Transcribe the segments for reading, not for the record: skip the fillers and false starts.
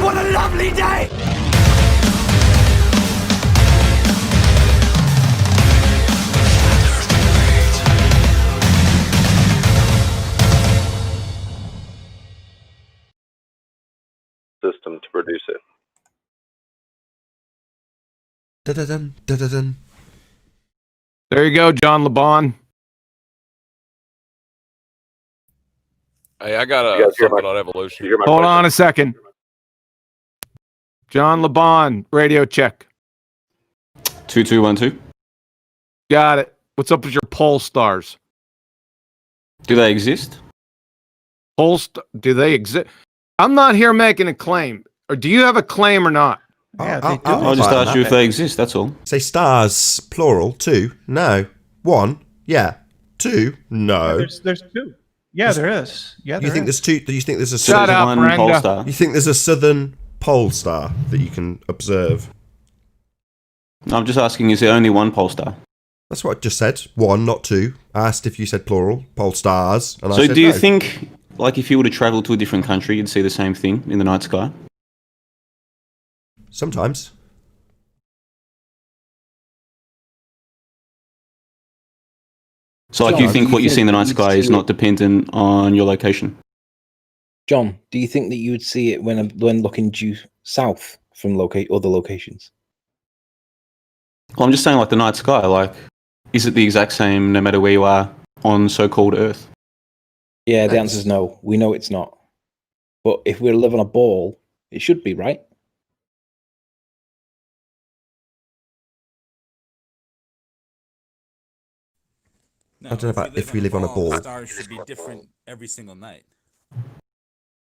What a lovely day! System to produce it. Da-da-dun, da-da-dun. There you go, John LeBon. Hey, I got something on evolution. Hold on a second. John LeBon, radio check. 2212. Got it. What's up with your pole stars? Do they exist? Do they exist? I'm not here making a claim. Or do you have a claim or not? Yeah, I'll just ask you if they exist, that's all. Say stars, plural, 2. No. 1. Yeah. 2. No. Yeah, there's 2. Yeah, there is. Yeah, you think there's 2? Do you think there's a Shut up, one Brenda. pole star? You think there's a southern pole star that you can observe? No, I'm just asking, is there only one pole star? That's what I just said. 1, not 2. I asked if you said plural, pole stars. And So I said do you no. think, like, if you were to travel to a different country, you'd see the same thing in the night sky? Sometimes. So, like, John, you think what you see in the night you'd sky is see not dependent on your location? John, do you think that you would see it when looking due south from other locations? Well, I'm just saying, like, the night sky, like, is it the exact same no matter where you are on so-called Earth? Yeah, the answer is no. We know it's not. But if we live on a ball, it should be, right? I don't know about if we live on a ball. Stars should be different every single night.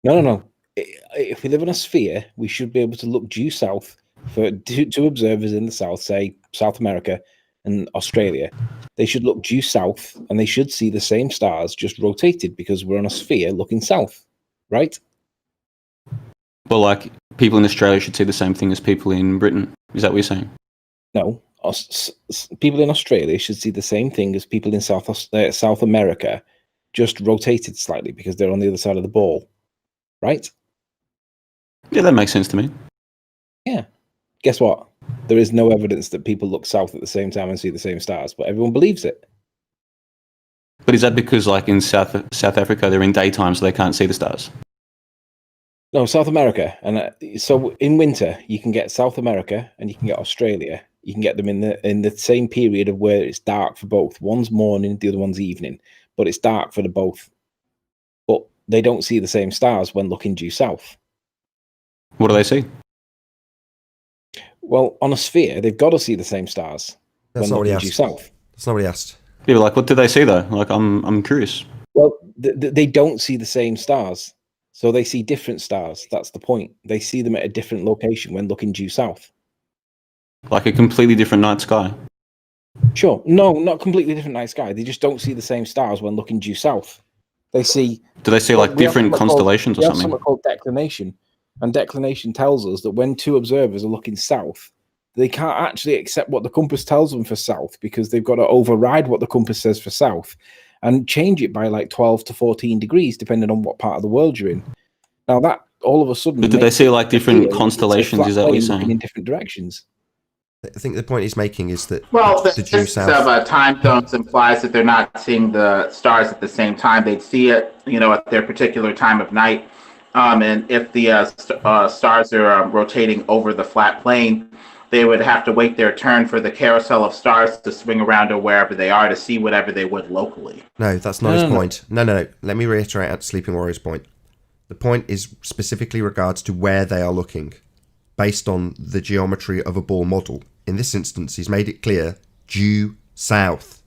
No. If we live on a sphere, we should be able to look due south for two observers in the south, say South America and Australia. They should look due south and they should see the same stars just rotated because we're on a sphere looking south, right? Well, like, people in Australia should see the same thing as people in Britain. Is that what you're saying? No. People in Australia should see the same thing as people in South America, just rotated slightly because they're on the other side of the ball, right? Yeah, that makes sense to me. Yeah. Guess what? There is no evidence that people look south at the same time and see the same stars, but everyone believes it. But is that because, like, in South Africa, they're in daytime, so they can't see the stars? No, South America. And so in winter, you can get South America and you can get Australia. You can get them in the same period of where it's dark for both. One's morning, the other one's evening, but it's dark for the both. But they don't see the same stars when looking due south. What do they see? Well, on a sphere, they've got to see the same stars That's when not what he looking due asked. south. That's not what he asked. Yeah, but, like, what do they see, though? Like, I'm curious. Well, they don't see the same stars. So they see different stars. That's the point. They see them at a different location when looking due south. Like a completely different night sky? Sure. No, not completely different night sky. They just don't see the same stars when looking due south. They see... Do they see, like, different constellations or something? We have something called declination. And declination tells us that when two observers are looking south, they can't actually accept what the compass tells them for south because they've got to override what the compass says for south and change it by like 12 to 14 degrees, depending on what part of the world you're in. Now that all of a sudden... But did they see, like, different constellations? Is that what you're saying? In different directions. I think the point he's making is that the due distance south... of time zones implies that they're not seeing the stars at the same time. They'd see it, at their particular time of night. And if the stars are rotating over the flat plane, they would have to wait their turn for the carousel of stars to swing around or wherever they are to see whatever they would locally. No, that's not his point. No. Let me reiterate at Sleeping Warrior's point. The point is specifically regards to where they are looking, based on the geometry of a ball model. In this instance, he's made it clear, due south.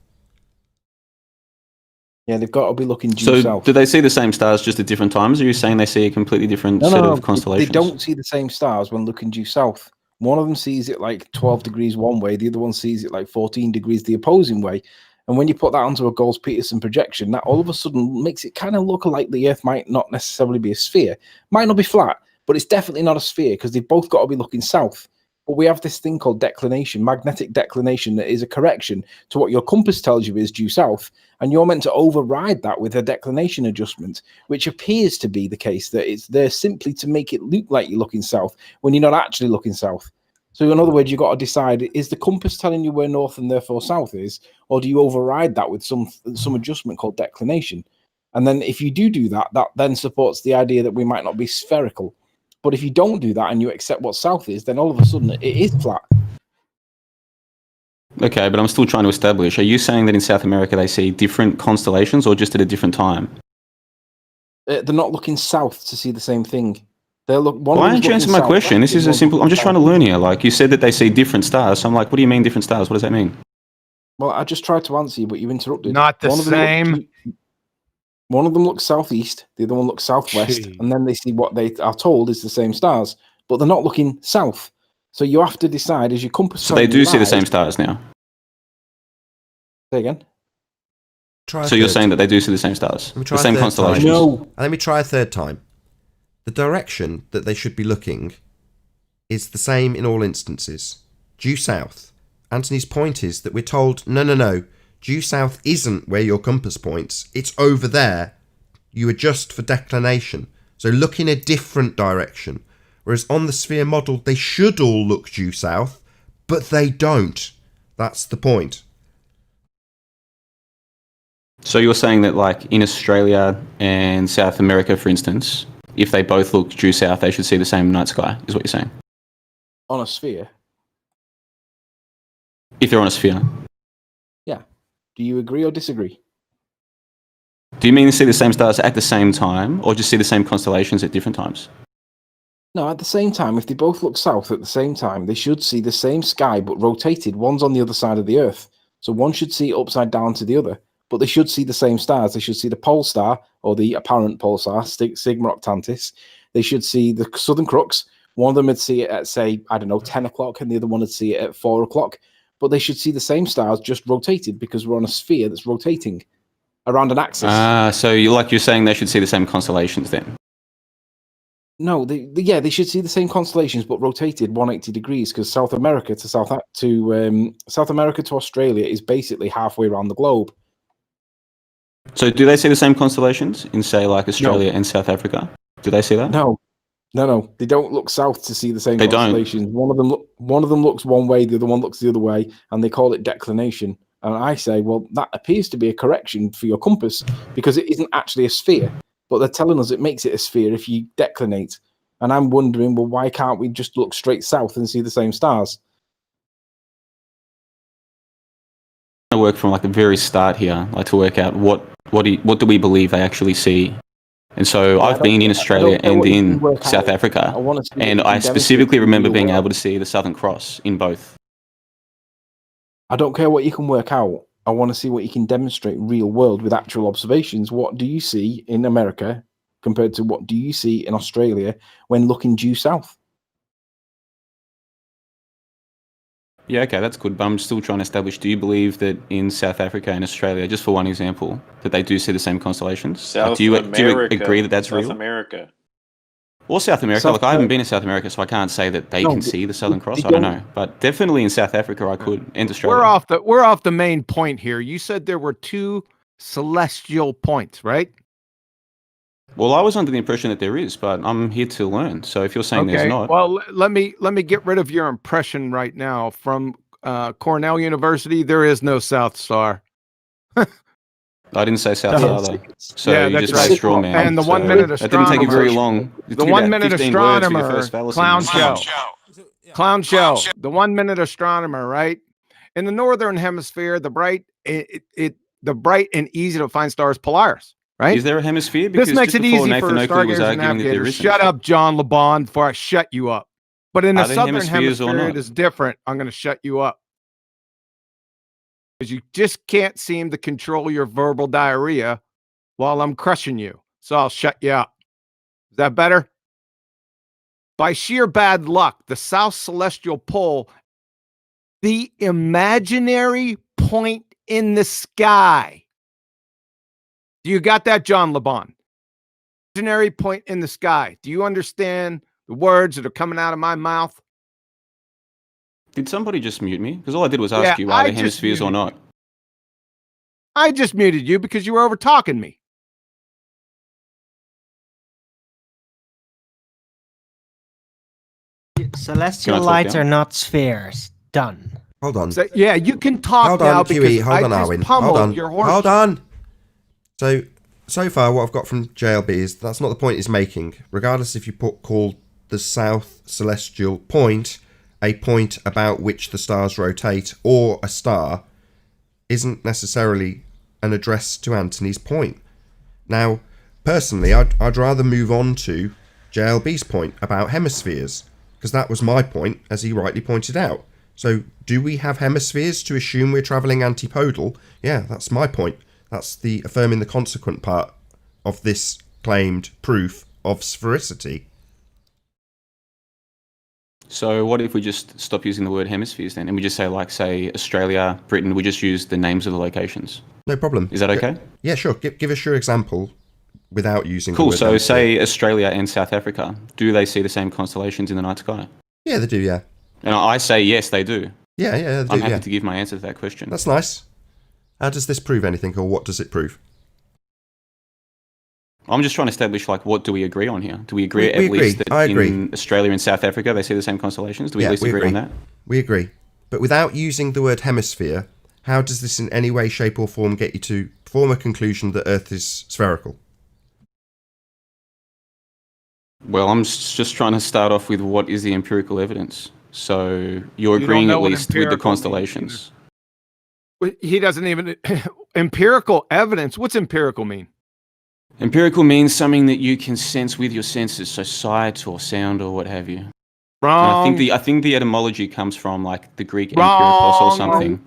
Yeah, they've got to be looking due south. So do they see the same stars just at different times, or are you saying they see a completely different set of constellations? They don't see the same stars when looking due south. One of them sees it like 12 degrees one way, the other one sees it like 14 degrees the opposing way. And when you put that onto a Gauss-Peterson projection, that all of a sudden makes it kind of look like the Earth might not necessarily be a sphere. Might not be flat, but it's definitely not a sphere because they've both got to be looking south. But we have this thing called declination, magnetic declination, that is a correction to what your compass tells you is due south. And you're meant to override that with a declination adjustment, which appears to be the case, that it's there simply to make it look like you're looking south when you're not actually looking south. So in other words, you've got to decide, is the compass telling you where north and therefore south is, or do you override that with some adjustment called declination? And then if you do that, that then supports the idea that we might not be spherical. But if you don't do that and you accept what south is, then all of a sudden it is flat. Okay, but I'm still trying to establish, are you saying that in South America they see different constellations or just at a different time? They're not looking south to see the same thing. Why aren't you answering my question? This is a simple... I'm just trying to learn here. Like, you said that they see different stars. So I'm like, what do you mean different stars? What does that mean? Well, I just tried to answer you, but you interrupted. Not the same. One of them looks southeast, the other one looks southwest, and then they see what they are told is the same stars, but they're not looking south. So you have to decide as your compass. So they do see the same stars now. Say again. So you're saying that they do see the same stars, the same constellations? No. Let me try a third time. The direction that they should be looking is the same in all instances. Due south. Anthony's point is that we're told, no. Due south isn't where your compass points. It's over there. You adjust for declination. So look in a different direction. Whereas on the sphere model, they should all look due south, but they don't. That's the point. So you're saying that, like, in Australia and South America, for instance, if they both look due south, they should see the same night sky, is what you're saying? On a sphere? If they're on a sphere. Yeah. Do you agree or disagree? Do you mean to see the same stars at the same time, or just see the same constellations at different times? No, at the same time, if they both look south at the same time, they should see the same sky, but rotated. One's on the other side of the Earth. So one should see upside down to the other. But they should see the same stars. They should see the pole star, or the apparent pole star, Sigma Octantis. They should see the Southern Crux. One of them would see it at, say, 10 o'clock, and the other one would see it at 4 o'clock. But they should see the same stars, just rotated, because we're on a sphere that's rotating around an axis. So you're saying they should see the same constellations then? No, they should see the same constellations, but rotated 180 degrees, because South America to Australia is basically halfway around the globe. So do they see the same constellations in, say, like Australia and South Africa? Do they see that? No. They don't look south to see the same constellations. Don't. One of them looks one way, the other one looks the other way, and they call it declination. And I say, well, that appears to be a correction for your compass, because it isn't actually a sphere. But they're telling us it makes it a sphere if you declinate. And I'm wondering, well, why can't we just look straight south and see the same stars? I work from like the very start here, like to work out what do we believe they actually see. And so I've been in Australia and in South Africa, and I specifically remember being able to see the Southern Cross in both. I don't care what you can work out. I want to see what you can demonstrate real world with actual observations. What do you see in America compared to what do you see in Australia when looking due south? Yeah, okay, that's good. But I'm still trying to establish, do you believe that in South Africa and Australia, just for one example, that they do see the same constellations? Do you agree that that's real? South America. Or South America. Look, I haven't been to South America, so I can't say that they can see the Southern Cross. I don't know. But definitely in South Africa, I could, and Australia. We're off the main point here. You said there were two celestial points, right? Well, I was under the impression that there is, but I'm here to learn. So if you're saying there's not... Well, let me get rid of your impression right now. From Cornell University, there is no South Star. I didn't say South Star, though. So yeah, you that's just made a straw man. And the 1 minute astronomer... That didn't take you very long. The 1 minute astronomer, clown show. Clown show. The 1 minute astronomer, right? In the northern hemisphere, the bright and easy to find star is Polaris. Right? Is there a hemisphere? Because this makes it easy Nathan for Oakley was stargazers and arguing that there navigators. isn't. Shut up, John LeBon, before I shut you up. But in the southern hemispheres hemisphere, it is different. I'm going to shut you up. Because you just can't seem to control your verbal diarrhea while I'm crushing you. So I'll shut you up. Is that better? By sheer bad luck, the South Celestial Pole, the imaginary point in the sky. Do you got that, John LeBon? Imaginary point in the sky. Do you understand the words that are coming out of my mouth? Did somebody just mute me? Because all I did was ask you, are there hemispheres or not? I just muted you because you were over talking me. Celestial lights are not spheres. Done. Hold on. So, yeah, you can talk Hold now on, Huey. because Hold I on, just Arwin. pummeled Hold on. your horse. Hold on. So far, what I've got from JLB is that's not the point he's making. Regardless if you call the South Celestial Point a point about which the stars rotate or a star, isn't necessarily an address to Anthony's point. Now, personally, I'd rather move on to JLB's point about hemispheres, because that was my point, as he rightly pointed out. So, do we have hemispheres to assume we're travelling antipodal? Yeah, that's my point. That's the affirming the consequent part of this claimed proof of sphericity. So what if we just stop using the word hemispheres then, and we just say, like, say, Australia, Britain, we just use the names of the locations? No problem. Is that okay? Yeah, sure. Give us your example without using Cool, the word so hemisphere. say Australia and South Africa. Do they see the same constellations in the night sky? Yeah, they do, yeah. And I say yes, they do. Yeah, they do, I'm happy yeah. to give my answer to that question. That's nice. How does this prove anything, or what does it prove? I'm just trying to establish, like, what do we agree on here? Do we agree We at least agree. that I agree. in Australia and South Africa they see the same constellations? Do we Yeah, at least we agree on that? We agree. But without using the word hemisphere, how does this in any way, shape or form get you to form a conclusion that Earth is spherical? Well, I'm just trying to start off with what is the empirical evidence. So you're You agreeing don't know at what least with the empirical means constellations. He doesn't even empirical evidence. What's empirical mean? Empirical means something that you can sense with your senses, so sight or sound or what have you. Wrong. And I think the etymology comes from, like, the Greek empirikos or something.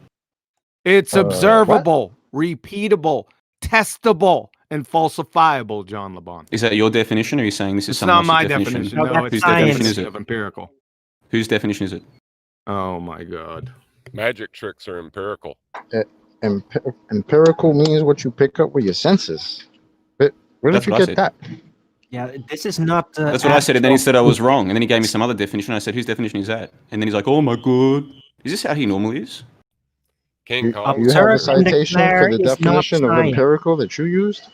It's observable, repeatable, testable, and falsifiable, John LeBon. Is that your definition, or are you saying this is It's someone not else's my definition? definition. No, it's Whose the definition is definition it? of empirical. Whose definition is it? Oh my God. Magic tricks are empirical. Empirical means what you pick up with your senses. But where did That's you what I get that? Yeah, this is not. That's what I said, and then he said I was wrong, and then he gave me some other definition. I said, whose definition is that? And then he's like, oh my God. Is this how he normally is? King Kong. You have a Observe and citation declare for the is not definition of science. empirical that you used?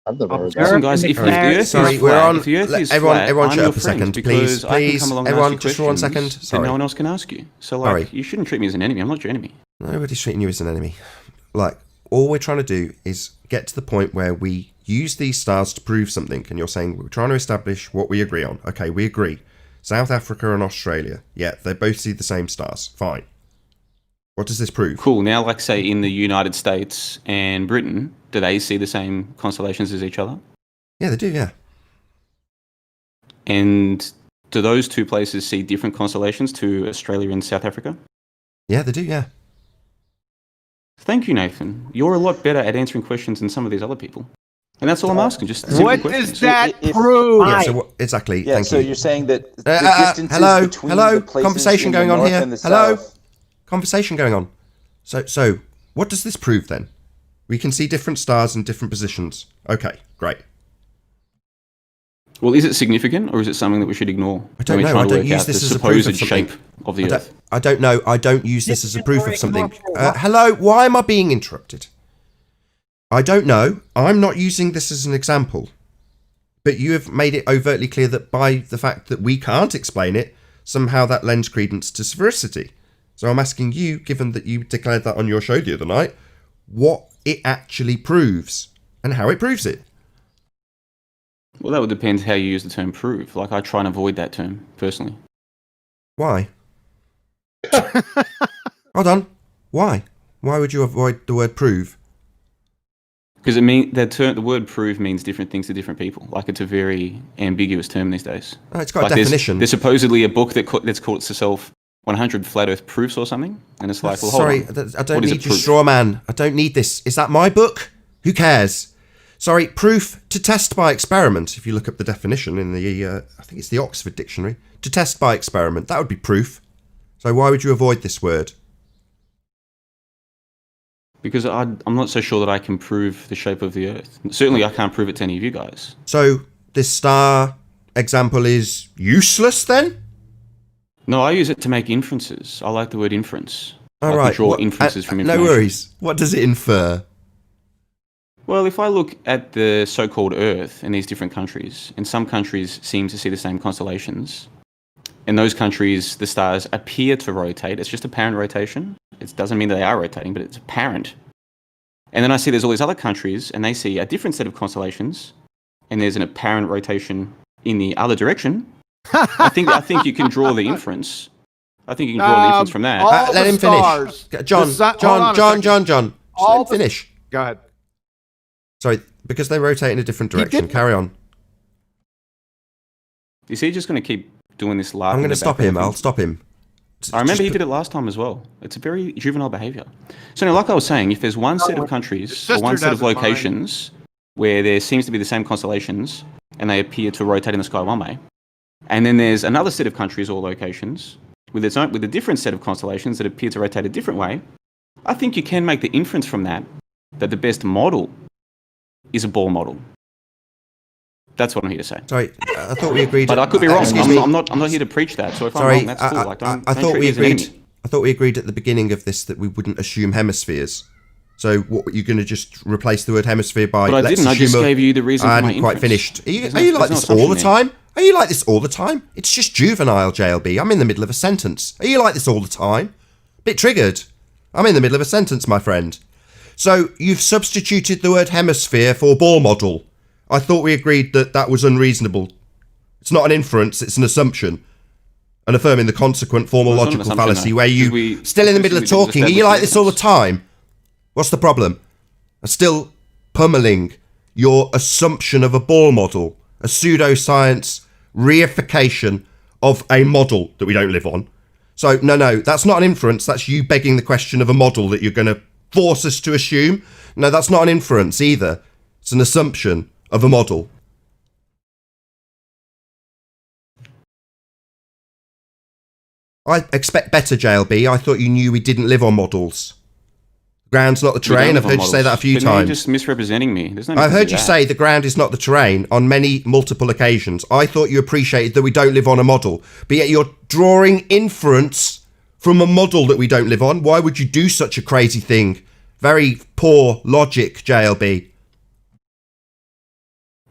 I've never heard Listen, that. guys, if the Earth Sorry, is we're flat, on. if the Earth is Everyone, flat, everyone, I'm shut your up a friend second, because please. I can Please, come along everyone, and ask you just for 1 questions second. that Sorry. no one else can ask you. So, like, Sorry. you shouldn't treat me as an enemy. I'm not your enemy. Nobody's treating you as an enemy. Like, all we're trying to do is get to the point where we use these stars to prove something, and you're saying we're trying to establish what we agree on. Okay, we agree. South Africa and Australia. Yeah, they both see the same stars. Fine. What does this prove? Cool. Now, like, say, in the United States and Britain, do they see the same constellations as each other? Yeah, they do, yeah. And do those two places see different constellations to Australia and South Africa? Yeah, they do, yeah. Thank you, Nathan. You're a lot better at answering questions than some of these other people. And that's all I'm asking, just simple What questions. does that if- prove? Yeah, so what, exactly, Yeah, thank so you. you're saying that the distances Hello, between hello, the places conversation in going the on north here. and the Hello, south. conversation going on. So, what does this prove then? We can see different stars in different positions. Okay, great. Well, is it significant, or is it something that we should ignore? I don't when we're know. trying I to don't work use out this the as a proof supposed of something. shape of the Earth. I don't know. I don't use this as a proof of something. Hello, why am I being interrupted? I don't know. I'm not using this as an example. But you have made it overtly clear that by the fact that we can't explain it, somehow that lends credence to sphericity. So I'm asking you, given that you declared that on your show the other night, what it actually proves and how it proves it. Well, that would depend how you use the term prove. Like, I try and avoid that term, personally. Why? Hold on. Why? Why would you avoid the word prove? Because the word prove means different things to different people. Like, it's a very ambiguous term these days. Oh, it's got like a definition. There's supposedly a book that's called itself 100 Flat Earth Proofs or something. And it's like, well, sorry, hold on. I don't What is need a your proof? straw man. I don't need this. Is that my book? Who cares? Sorry, proof to test by experiment. If you look up the definition in the, I think it's the Oxford Dictionary. To test by experiment, that would be proof. So why would you avoid this word? Because I'm not so sure that I can prove the shape of the Earth. Certainly, I can't prove it to any of you guys. So this star example is useless then? No, I use it to make inferences. I like the word inference. All I right. can draw inferences from information. No worries. What does it infer? Well, if I look at the so-called Earth in these different countries, and some countries seem to see the same constellations, in those countries the stars appear to rotate. It's just apparent rotation. It doesn't mean that they are rotating, but it's apparent. And then I see there's all these other countries, and they see a different set of constellations, and there's an apparent rotation in the other direction. I think you can draw the inference. I think you can draw the inference from that. Let him finish. John. Let him finish. Go ahead. Sorry, because they rotate in a different direction. Carry on. Is he just going to keep doing this laughing? I'm going to stop him. I'll stop him. I remember he did it last time as well. It's a very juvenile behaviour. So, like I was saying, if there's one set of countries or one set of locations where there seems to be the same constellations and they appear to rotate in the sky one way, and then there's another set of countries or locations with a different set of constellations that appear to rotate a different way, I think you can make the inference from that the best model is a ball model. That's what I'm here to say. Sorry, I thought we agreed. But I could be wrong. I'm not here to preach that. So if I'm wrong, that's cool. I thought we agreed. I thought we agreed at the beginning of this that we wouldn't assume hemispheres. So what, you're going to just replace the word hemisphere by? But I didn't. I just gave you the reason. I for my hadn't quite inference. finished. Are you like this all the time? Are you like this all the time? It's just juvenile, JLB. I'm in the middle of a sentence. Are you like this all the time? Bit triggered. I'm in the middle of a sentence, my friend. So you've substituted the word hemisphere for ball model. I thought we agreed that that was unreasonable. It's not an inference, it's an assumption. And affirming the consequent formal logical fallacy where you, still in the middle of talking, are you like this all the time? What's the problem? I'm still pummeling your assumption of a ball model, a pseudoscience reification of a model that we don't live on. So, no, that's not an inference. That's you begging the question of a model that you're going to force us to assume. No, that's not an inference either. It's an assumption of a model. I expect better, JLB. I thought you knew we didn't live on models. Ground's not the terrain. I've heard you say that a few times. You're just misrepresenting me. There's no I've heard you say the ground is not the terrain on multiple occasions. I thought you appreciated that we don't live on a model, but yet you're drawing inference from a model that we don't live on. Why would you do such a crazy thing? Very poor logic, JLB.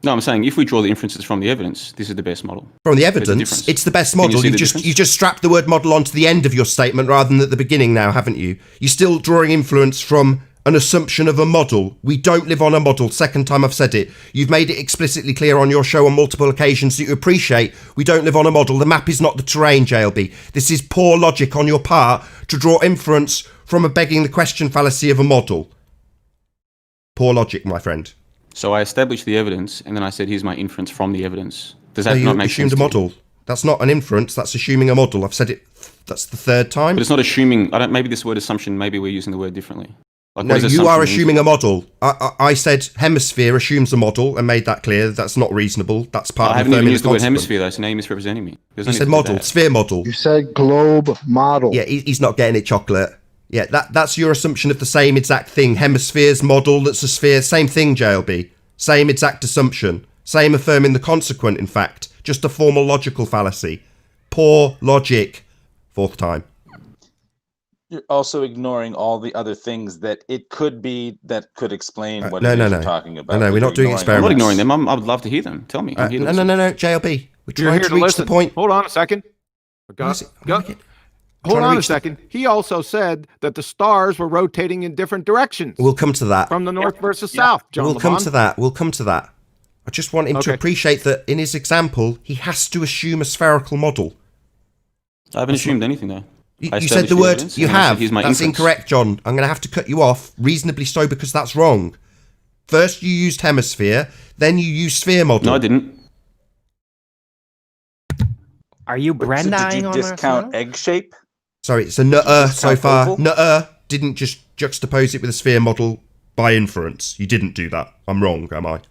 No, I'm saying if we draw the inferences from the evidence, this is the best model. From the evidence, it's the best model. You just strapped the word model onto the end of your statement rather than at the beginning now, haven't you? You're still drawing influence from an assumption of a model. We don't live on a model. Second time I've said it. You've made it explicitly clear on your show on multiple occasions that you appreciate we don't live on a model. The map is not the terrain, JLB. This is poor logic on your part to draw inference from a begging the question fallacy of a model. Poor logic, my friend. So I established the evidence, and then I said, here's my inference from the evidence. Does that not make sense? You assumed a model. That's not an inference, that's assuming a model. I've said it, that's the third time. But it's not assuming, maybe this word assumption, maybe we're using the word differently. Like, no, you are assuming a model. I said hemisphere assumes a model and made that clear. That's not reasonable. That's part of the I haven't even used the word hemisphere, though, so now you're misrepresenting me. You said model, sphere model. You said globe model. Yeah, he's not getting it, chocolate. Yeah, that's your assumption of the same exact thing. Hemispheres, model, that's a sphere. Same thing, JLB. Same exact assumption. Same affirming the consequent, in fact. Just a formal logical fallacy. Poor logic. Fourth time. You're also ignoring all the other things that it could be that could explain what you're talking about. No, we're not doing experiments. I'm not ignoring them. I would love to hear them. Tell me. No, JLB. We're trying to reach the point. Hold on a second. Hold on a second. He also said that the stars were rotating in different directions. We'll come to that. From the north versus south, John We'll come to that. We'll come to that. I just want him to appreciate that in his example, he has to assume a spherical model. I haven't assumed anything, though. You said the word, you have. That's incorrect, John. I'm going to have to cut you off, reasonably so, because that's wrong. First you used hemisphere, then you used sphere model. No, I didn't. Are you Branding on discount egg shape? Sorry, so nutter so far. Nutter didn't just juxtapose it with a sphere model by inference. You didn't do that. I'm wrong, am I?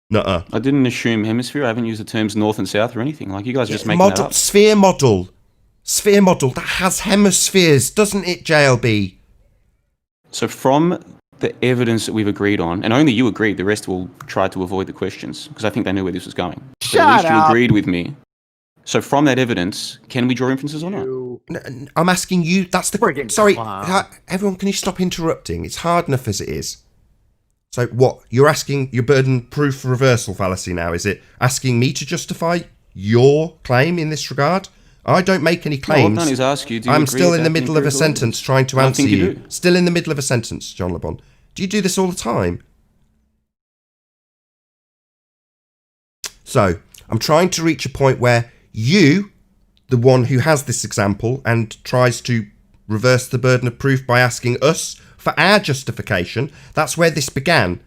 Nutter. I didn't assume hemisphere. I haven't used the terms north and south or anything. Like, you guys are just making that up. Sphere model. Sphere model. That has hemispheres, doesn't it, JLB? So from the evidence that we've agreed on, and only you agreed, the rest will try to avoid the questions, because I think they knew where this was going. Shut up! At least you agreed with me So from that evidence, can we draw inferences or not? I'm asking you. That's the Friggin' sorry. clown. Everyone, can you stop interrupting? It's hard enough as it is. So what? You're asking your burden proof reversal fallacy now, is it? Asking me to justify your claim in this regard? I don't make any claims. All I've done is ask you, do you I'm agree still in about the middle of a empirical sentence evidence? trying to I don't answer think you you. do. Still in the middle of a sentence, John LeBon. Do you do this all the time? So, I'm trying to reach a point where you, the one who has this example and tries to reverse the burden of proof by asking us for our justification, that's where this began.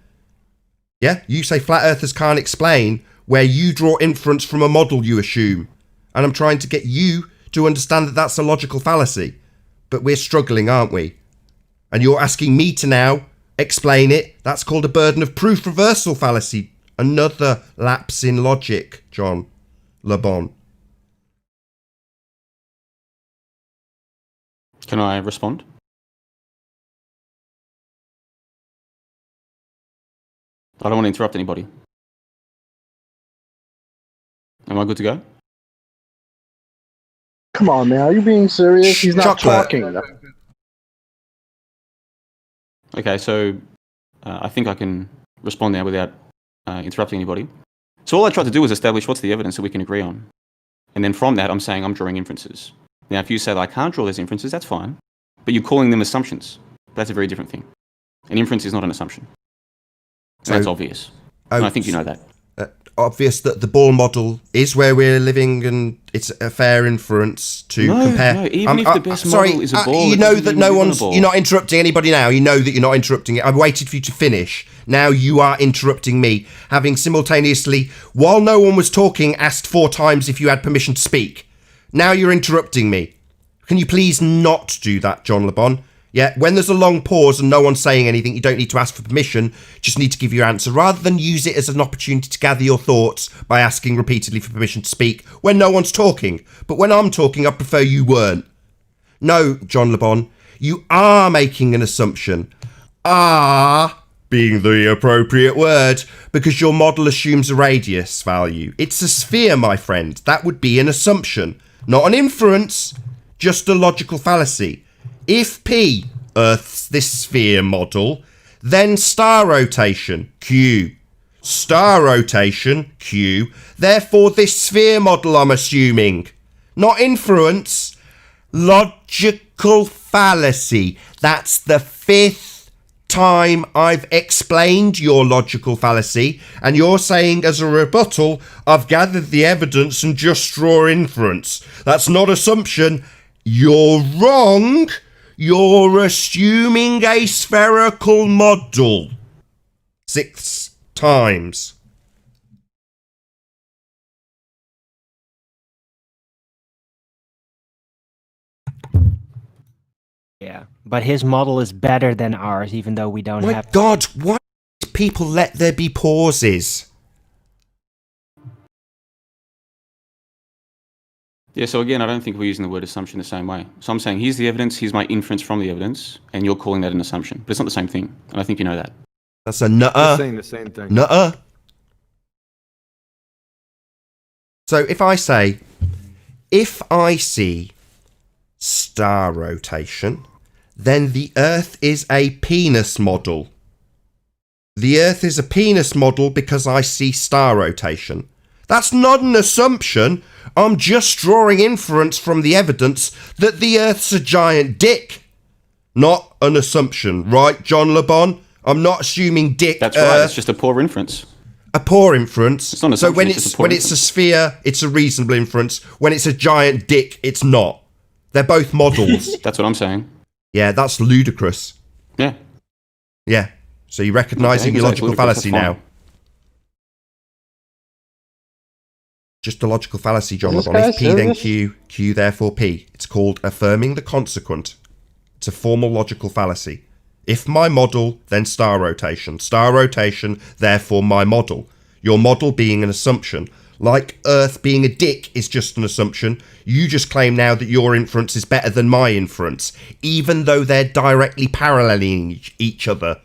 Yeah? You say flat earthers can't explain, where you draw inference from a model you assume. And I'm trying to get you to understand that that's a logical fallacy. But we're struggling, aren't we? And you're asking me to now explain it. That's called a burden of proof reversal fallacy. Another lapse in logic, John LeBon. Can I respond? I don't want to interrupt anybody. Am I good to go? Come on, man. Are you being serious? He's not Chocolate. talking. Okay, so I think I can respond now without interrupting anybody. So all I tried to do was establish what's the evidence that we can agree on. And then from that, I'm saying I'm drawing inferences. Now, if you say that I can't draw those inferences, that's fine. But you're calling them assumptions. That's a very different thing. An inference is not an assumption. And that's obvious. And I think you know that. Obvious that the ball model is where we're living and it's a fair inference to compare. No, even if the best model is a ball, you it know doesn't that mean no we live on a one's. ball. You're not interrupting anybody now. You know that you're not interrupting it. I've waited for you to finish. Now you are interrupting me, having simultaneously, while no one was talking, asked 4 times if you had permission to speak. Now you're interrupting me. Can you please not do that, John LeBon? Yeah, when there's a long pause and no one's saying anything, you don't need to ask for permission, just need to give your answer, rather than use it as an opportunity to gather your thoughts by asking repeatedly for permission to speak when no one's talking. But when I'm talking, I prefer you weren't. No, John LeBon, you are making an assumption. Are being the appropriate word, because your model assumes a radius value. It's a sphere, my friend. That would be an assumption, not an inference, just a logical fallacy. If P, Earth's this sphere model, then star rotation, Q. Star rotation, Q. Therefore, this sphere model, I'm assuming. Not inference. Logical fallacy. That's the 5th time I've explained your logical fallacy, and you're saying as a rebuttal, I've gathered the evidence and just draw inference. That's not assumption. You're wrong. You're assuming a spherical model. 6 times. Yeah, but his model is better than ours, even though we don't My have. God, why do people let there be pauses? Yeah, so again, I don't think we're using the word assumption the same way. So I'm saying, here's the evidence, here's my inference from the evidence, and you're calling that an assumption. But it's not the same thing, and I think you know that. That's a nuh-uh. You're saying the same thing. Nuh-uh. So if I see star rotation, then the Earth is a penis model. The Earth is a penis model because I see star rotation. That's not an assumption. I'm just drawing inference from the evidence that the Earth's a giant dick. Not an assumption, right, John LeBon? I'm not assuming dick. That's right, it's just a poor inference. A poor inference. It's not an so assumption, when it's just a poor it's a sphere, it's a reasonable inference. When it's a giant dick, it's not. They're both models. That's what I'm saying. Yeah, that's ludicrous. Yeah. Yeah. So you're recognising Okay, your that's logical ludicrous, fallacy that's now. fine. Just a logical fallacy, John Is this LeBon. guy If P then serious? Q, Q therefore P. It's called affirming the consequent. It's a formal logical fallacy. If my model, then star rotation. Star rotation, therefore my model. Your model being an assumption. Like Earth being a dick is just an assumption. You just claim now that your inference is better than my inference, even though they're directly paralleling each other.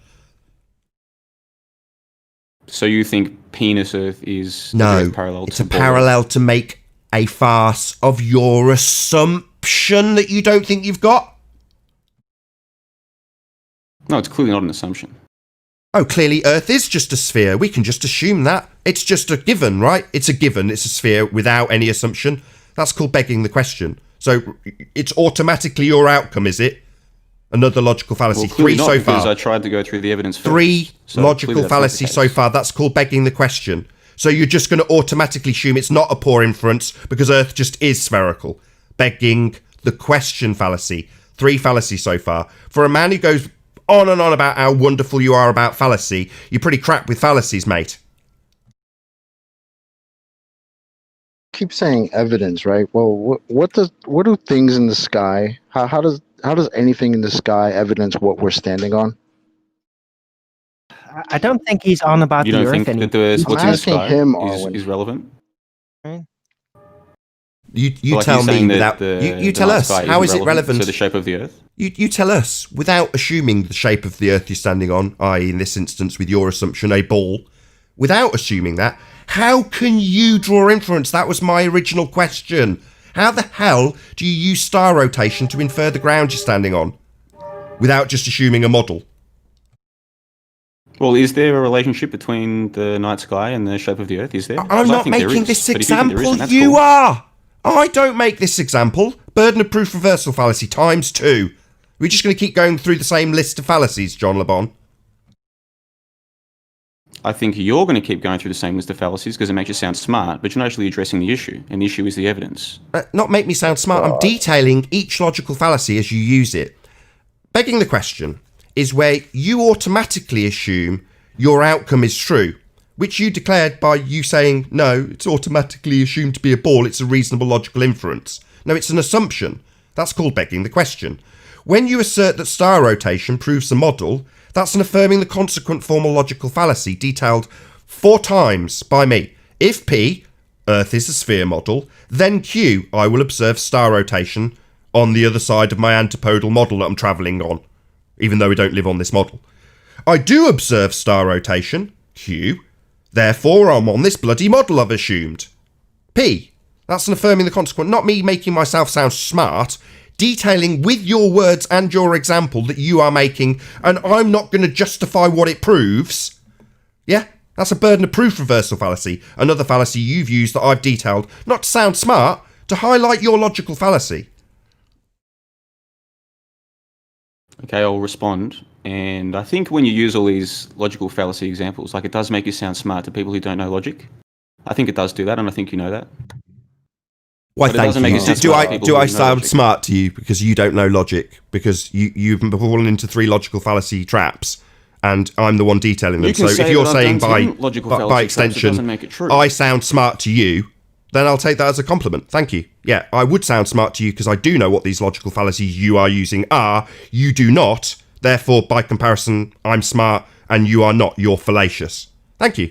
So you think penis Earth is No, parallel it's to a ball parallel to make a farce of your assumption that you don't think you've got? No, it's clearly not an assumption. Oh, clearly Earth is just a sphere. We can just assume that. It's just a given, right? It's a given. It's a sphere without any assumption. That's called begging the question. So it's automatically your outcome, is it? Another logical fallacy. Well, clearly 3 not, so because far. I tried to go through the evidence first. 3 So logical clearly that's not the fallacies so case. far. That's called begging the question. So you're just going to automatically assume it's not a poor inference because Earth just is spherical. Begging the question fallacy. 3 fallacies so far. For a man who goes on and on about how wonderful you are about fallacy, you're pretty crap with fallacies, mate. Keep saying evidence, right? Well, what do things in the sky? How does anything in the sky evidence what we're standing on? I don't think he's on about You the don't Earth think anymore. that what's in the asking sky him, is Arwen. relevant? You Like tell you're me saying that without... the You tell night us. sky How isn't is it relevant to the shape of the Earth? You tell us, without assuming the shape of the Earth you're standing on, i.e. in this instance with your assumption, a ball, without assuming that, how can you draw inference? That was my original question. How the hell do you use star rotation to infer the ground you're standing on? Without just assuming a model? Well, is there a relationship between the night sky and the shape of the Earth? Is there? I'm 'Cause I not think there making is, this but if you think there example, isn't, that's you cool. are! I don't make this example. Burden of proof reversal fallacy times 2. We're just going to keep going through the same list of fallacies, John LeBon. I think you're going to keep going through the same list of fallacies because it makes you sound smart, but you're not actually addressing the issue, and the issue is the evidence. Not make me sound smart. I'm detailing each logical fallacy as you use it. Begging the question is where you automatically assume your outcome is true, which you declared by you saying, no, it's automatically assumed to be a ball. It's a reasonable logical inference. No, it's an assumption. That's called begging the question. When you assert that star rotation proves the model, that's an affirming the consequent formal logical fallacy detailed 4 times by me. If P, Earth is a sphere model, then Q, I will observe star rotation on the other side of my antipodal model that I'm travelling on, even though we don't live on this model. I do observe star rotation, Q, therefore I'm on this bloody model I've assumed. P, that's an affirming the consequent, not me making myself sound smart, detailing with your words and your example that you are making, and I'm not going to justify what it proves. Yeah, that's a burden of proof reversal fallacy, another fallacy you've used that I've detailed, not to sound smart, to highlight your logical fallacy. Okay, I'll respond. And I think when you use all these logical fallacy examples, like it does make you sound smart to people who don't know logic. I think it does do that, and I think you know that. Why, But it thank doesn't make you. it sound Do smart I to people do who I know sound logic. smart to you because you don't know logic? Because you've fallen into 3 logical fallacy traps, and I'm the one detailing them. You can So say if you're that I've saying done by 10 logical by fallacy traps, it extension, doesn't make it true. I sound smart to you, then I'll take that as a compliment. Thank you. Yeah, I would sound smart to you because I do know what these logical fallacies you are using are. You do not. Therefore, by comparison, I'm smart and you are not. You're fallacious. Thank you.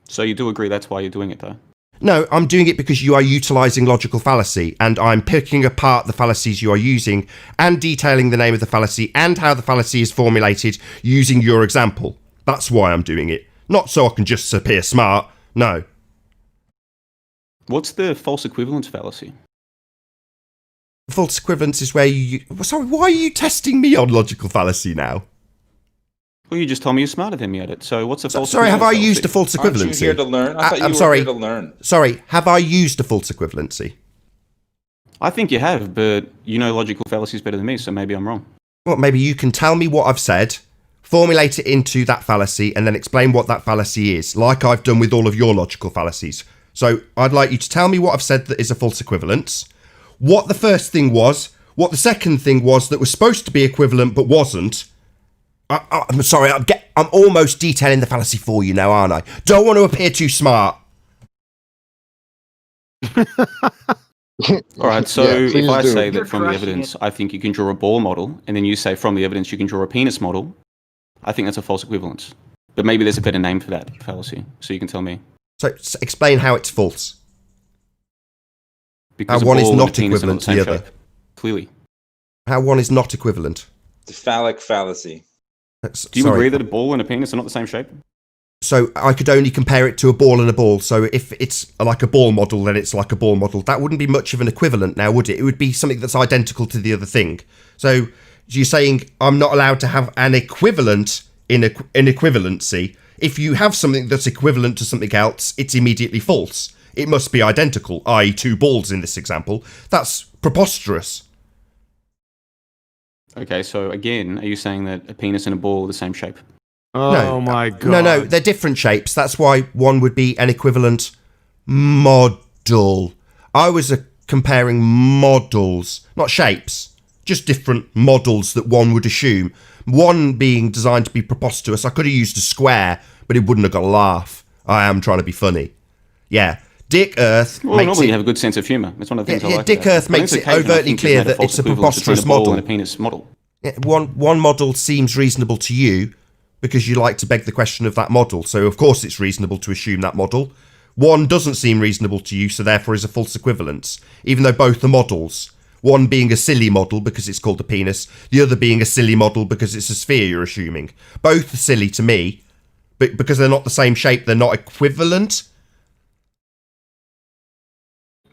So you do agree that's why you're doing it, though? No, I'm doing it because you are utilising logical fallacy, and I'm picking apart the fallacies you are using and detailing the name of the fallacy and how the fallacy is formulated using your example. That's why I'm doing it. Not so I can just appear smart. No. What's the false equivalence fallacy? False equivalence is where you... Sorry, why are you testing me on logical fallacy now? Well, you just told me you're smarter than me at it. So what's a false Sorry, have I equivalence used a fallacy? false equivalency? Aren't you here to learn? I thought you I'm were sorry. here to learn. Sorry, have I used a false equivalency? I think you have, but you know logical fallacies better than me, so maybe I'm wrong. Well, maybe you can tell me what I've said, formulate it into that fallacy, and then explain what that fallacy is, like I've done with all of your logical fallacies. So I'd like you to tell me what I've said that is a false equivalence, what the first thing was, what the second thing was that was supposed to be equivalent but wasn't. I'm sorry, I'm almost detailing the fallacy for you now, aren't I? Don't want to appear too smart. All right, so Yeah, please if I do. say You're that from the crushing evidence, it. I think you can draw a ball model, and then you say from the evidence you can draw a penis model, I think that's a false equivalence. But maybe there's a better name for that fallacy, so you can tell me. So explain how it's false. Because How a one is ball and not a penis are equivalent the to the same other. shape. Clearly. How one is not equivalent. The phallic fallacy. Do you agree that a ball and a penis are not the same shape? So I could only compare it to a ball and a ball. So if it's like a ball model, then it's like a ball model. That wouldn't be much of an equivalent now, would it? It would be something that's identical to the other thing. So you're saying I'm not allowed to have an equivalent in equivalency. If you have something that's equivalent to something else, it's immediately false. It must be identical, i.e. two balls in this example. That's preposterous. Okay, so again, are you saying that a penis and a ball are the same shape? Oh my god. No, they're different shapes. That's why one would be an equivalent model. I was comparing models, not shapes, just different models that one would assume. One being designed to be preposterous. I could have used a square, but it wouldn't have got a laugh. I am trying to be funny. Yeah. Dick Earth well, normally you have a good sense of humour. That's one of the things I like. Dick Earth makes it overtly clear that it's a preposterous model. And a penis model. Yeah, one model seems reasonable to you because you like to beg the question of that model. So of course it's reasonable to assume that model. One doesn't seem reasonable to you, so therefore is a false equivalence. Even though both are models. One being a silly model because it's called a penis, the other being a silly model because it's a sphere you're assuming. Both are silly to me, but because they're not the same shape, they're not equivalent.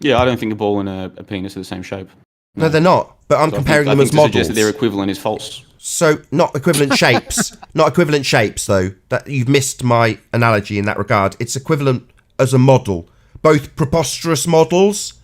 Yeah, I don't think a ball and a penis are the same shape. No, they're not. But I'm comparing them as models. To suggest that they're equivalent is false. So, not equivalent shapes. Not equivalent shapes, though. That you've missed my analogy in that regard. It's equivalent as a model. Both preposterous models.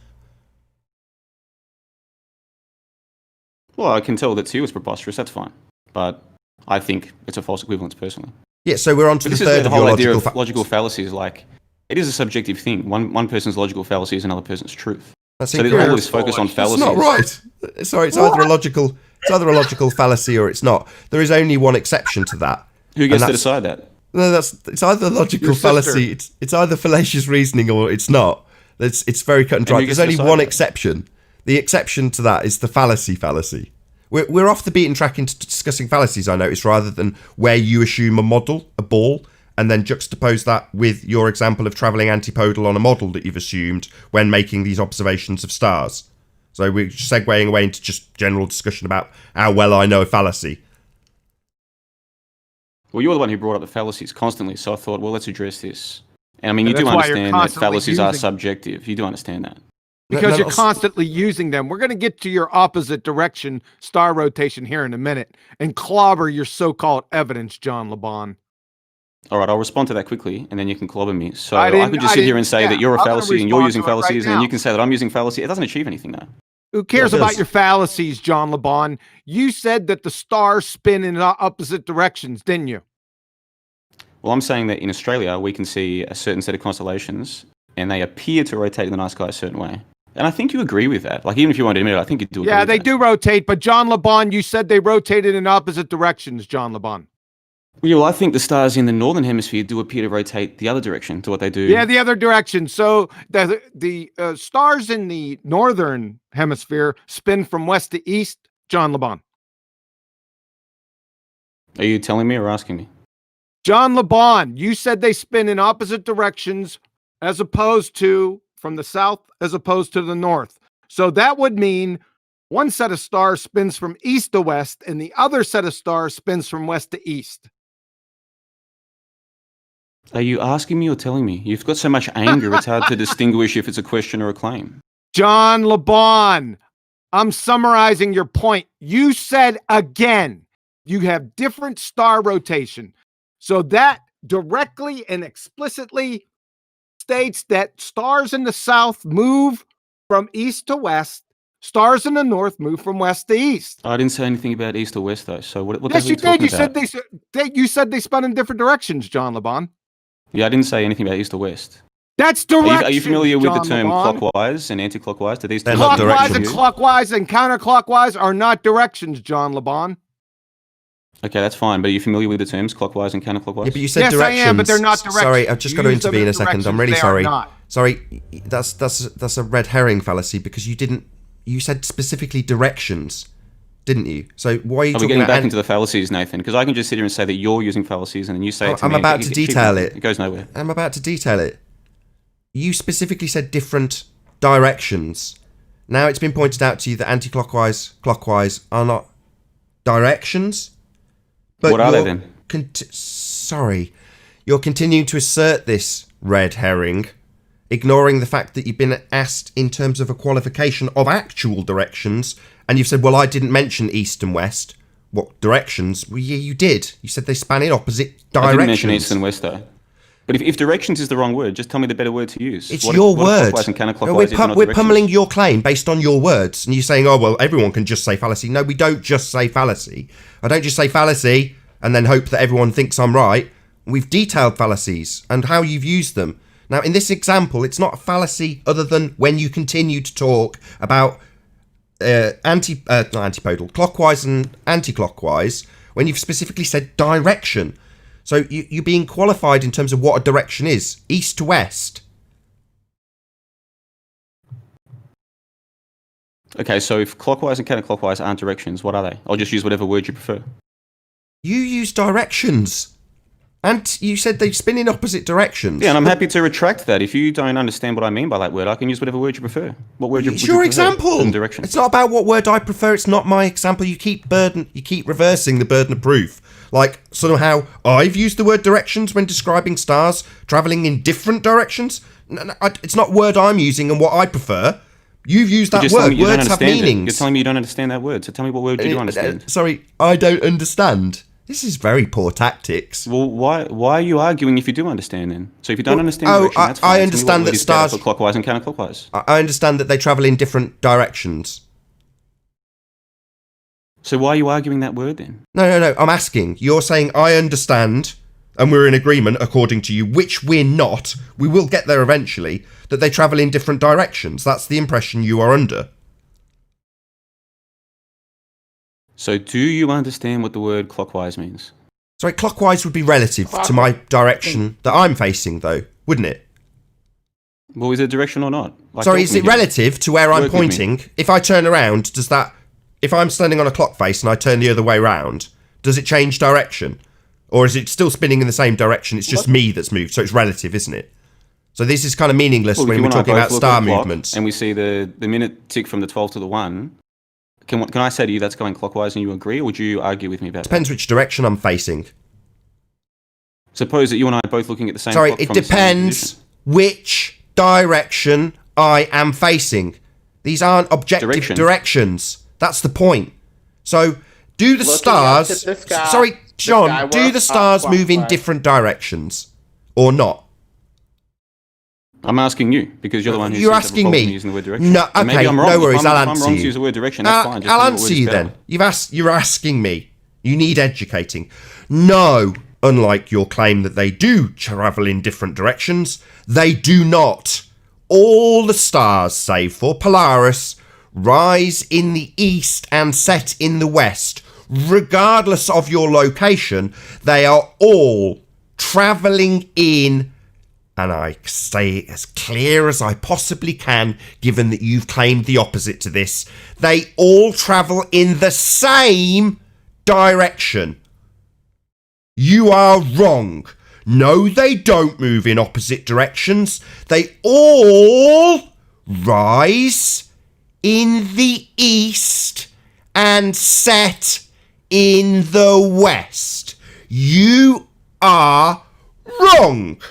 Well, I can tell that to you is preposterous. That's fine. But I think it's a false equivalence, personally. Yeah, so we're on to the third of your logical idea of logical fallacies. Like, it is a subjective thing. One person's logical fallacy is another person's truth. That's so there's all this focus on fallacies. It's not right. Sorry, it's either a logical fallacy or it's not. There is only one exception to that. Who gets to decide that? No, it's either a logical fallacy. It's either fallacious reasoning or it's not. It's very cut and dry. There's only one exception. The exception to that is the fallacy. We're off the beaten track into discussing fallacies, I notice, rather than where you assume a model, a ball, and then juxtapose that with your example of travelling antipodal on a model that you've assumed when making these observations of stars. So we're segueing away into just general discussion about how well I know a fallacy. Well, you're the one who brought up the fallacies constantly, so I thought, well, let's address this. And I mean, you do understand that fallacies are subjective. You do understand that. Because you're constantly using them. We're going to get to your opposite direction star rotation here in a minute and clobber your so-called evidence, John LeBon. All right, I'll respond to that quickly, and then you can clobber me. So I could just sit here and say that you're a fallacy and you're using fallacies, and then you can say that I'm using fallacy. It doesn't achieve anything, though. Who cares about your fallacies, John LeBon? You said that the stars spin in opposite directions, didn't you? Well, I'm saying that in Australia, we can see a certain set of constellations, and they appear to rotate in the night sky a certain way. And I think you agree with that. Like, even if you want to admit it, I think you do agree with that. Yeah, they do rotate, but John LeBon, you said they rotated in opposite directions, John LeBon. Yeah, well, I think the stars in the northern hemisphere do appear to rotate the other direction to what they do. Yeah, the other direction. So the stars in the northern hemisphere spin from west to east, John LeBon. Are you telling me or asking me? John LeBon, you said they spin in opposite directions as opposed to from the south as opposed to the north. So that would mean one set of stars spins from east to west and the other set of stars spins from west to east. Are you asking me or telling me? You've got so much anger, it's hard to distinguish if it's a question or a claim. John LeBon, I'm summarizing your point. You said again, you have different star rotation. So that directly and explicitly states that stars in the south move from east to west. Stars in the north move from west to east. I didn't say anything about east or west, though. So what yes, you did. You said they spun in different directions, John LeBon. Yeah, I didn't say anything about east or west. That's direction. Are you familiar with John the term LeBon? Clockwise and anti-clockwise? Do these clockwise and clockwise and counterclockwise are not directions, John LeBon. Okay, that's fine. But are you familiar with the terms clockwise and counterclockwise? Yeah, but you said directions. Yes, I am, but they're not directions. Sorry, I've just got to intervene a second. I'm really sorry. Sorry, that's a red herring fallacy because you said specifically directions, didn't you? So why are you talking getting about back into the fallacies, Nathan? Because I can just sit here and say that you're using fallacies, and then you say it to me. I'm about to detail it. It goes nowhere. I'm about to detail it. You specifically said different directions. Now it's been pointed out to you that anti-clockwise, clockwise are not directions. But what are they then? Sorry. You're continuing to assert this red herring, ignoring the fact that you've been asked in terms of a qualification of actual directions, and you've said, well, I didn't mention east and west. What directions? Well, yeah, you did. You said they span in opposite directions. I didn't mention east and west, though. But if directions is the wrong word, just tell me the better word to use. It's your word. Clockwise and counterclockwise we're pummeling your claim based on your words, and you're saying, oh, well, everyone can just say fallacy. No, we don't just say fallacy. I don't just say fallacy and then hope that everyone thinks I'm right. We've detailed fallacies and how you've used them. Now, in this example, it's not a fallacy other than when you continue to talk about antipodal, clockwise and anti-clockwise, when you've specifically said direction. So you're being qualified in terms of what a direction is, east to west. Okay, so if clockwise and counterclockwise aren't directions, what are they? I'll just use whatever word you prefer. You use directions. And you said they spin in opposite directions. Yeah, and I'm happy to retract that. If you don't understand what I mean by that word, I can use whatever word you prefer. What word It's your example. Direction. It's not about what word I prefer. It's not my example. You keep reversing the burden of proof. Like, somehow I've used the word directions when describing stars travelling in different directions. No, it's not word I'm using and what I prefer. You've used that word. Words have meanings. You're telling me you don't understand that word. So tell me what word you do understand. Sorry, I don't understand. This is very poor tactics. Well, why are you arguing if you do understand then? So if you don't understand direction, that's fine. I understand that stars... clockwise and counterclockwise. I understand that they travel in different directions. So why are you arguing that word then? No. I'm asking. You're saying I understand, and we're in agreement according to you, which we're not. We will get there eventually, that they travel in different directions. That's the impression you are under. So do you understand what the word clockwise means? Sorry, clockwise would be relative to my direction that I'm facing, though, wouldn't it? Well, is it direction or not? Sorry, is it relative to where I'm pointing? If I turn around, does that... If I'm standing on a clock face and I turn the other way round, does it change direction? Or is it still spinning in the same direction? It's just me that's moved, so it's relative, isn't it? So this is kind of meaningless when we're talking about star movements. And we see the minute tick from the 12 to the 1... Can I say to you that's going clockwise and you agree, or would you argue with me about that? Depends which direction I'm facing. Suppose that you and I are both looking at the same Sorry, clock it from the same depends position. which direction I am facing. These aren't objective directions. That's the point. So, do the stars... Sorry, John, do the stars move in different directions? Or not? I'm asking you, because you're the one who's asking me. Using the word direction. No, okay, maybe I'm wrong. no worries, I'll if I'm answer wrong you. to use the word direction, that's fine. I'll answer you then. You're asking me. You need educating. No, unlike your claim that they do travel in different directions, they do not. All the stars, save for Polaris, rise in the east and set in the west. Regardless of your location, they are all travelling in, and I say it as clear as I possibly can, given that you've claimed the opposite to this, they all travel in the same direction. You are wrong. No, they don't move in opposite directions. They all rise in the east and set in the west. You are wrong.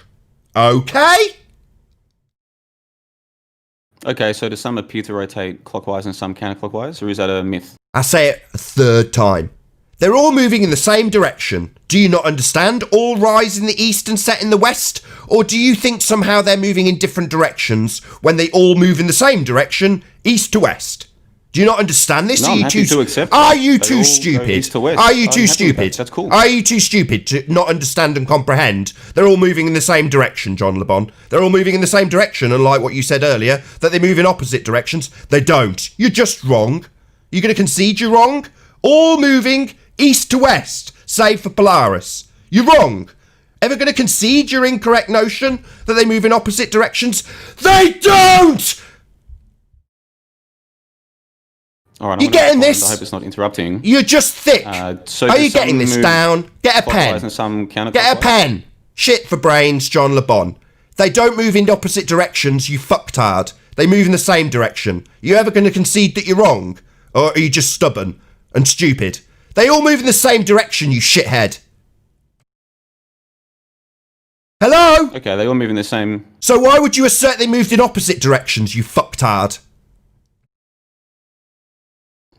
Okay? Okay, so does some appear to rotate clockwise and some counterclockwise, or is that a myth? I say it a third time. They're all moving in the same direction. Do you not understand? All rise in the east and set in the west? Or do you think somehow they're moving in different directions when they all move in the same direction, east to west? Do you not understand this? No, I'm happy to accept Are that. you They too all go stupid? east to west. Are you I'm too happy with stupid? that. That's cool. Are you too stupid to not understand and comprehend? They're all moving in the same direction, John Le Bon. They're all moving in the same direction, unlike what you said earlier, that they move in opposite directions. They don't. You're just wrong. You're going to concede you're wrong? All moving east to west, save for Polaris. You're wrong. Ever going to concede your incorrect notion that they move in opposite directions? They don't! All right, You getting this? I hope it's not interrupting. You're just thick. So Are do you getting some this move down? Get a clockwise pen. and some counterclockwise? Get a pen. Shit for brains, John Le Bon. They don't move in opposite directions, you fucktard. They move in the same direction. You ever going to concede that you're wrong? Or are you just stubborn and stupid? They all move in the same direction, you shithead. Hello? Okay, they all move in the same... So why would you assert they moved in opposite directions, you fucktard?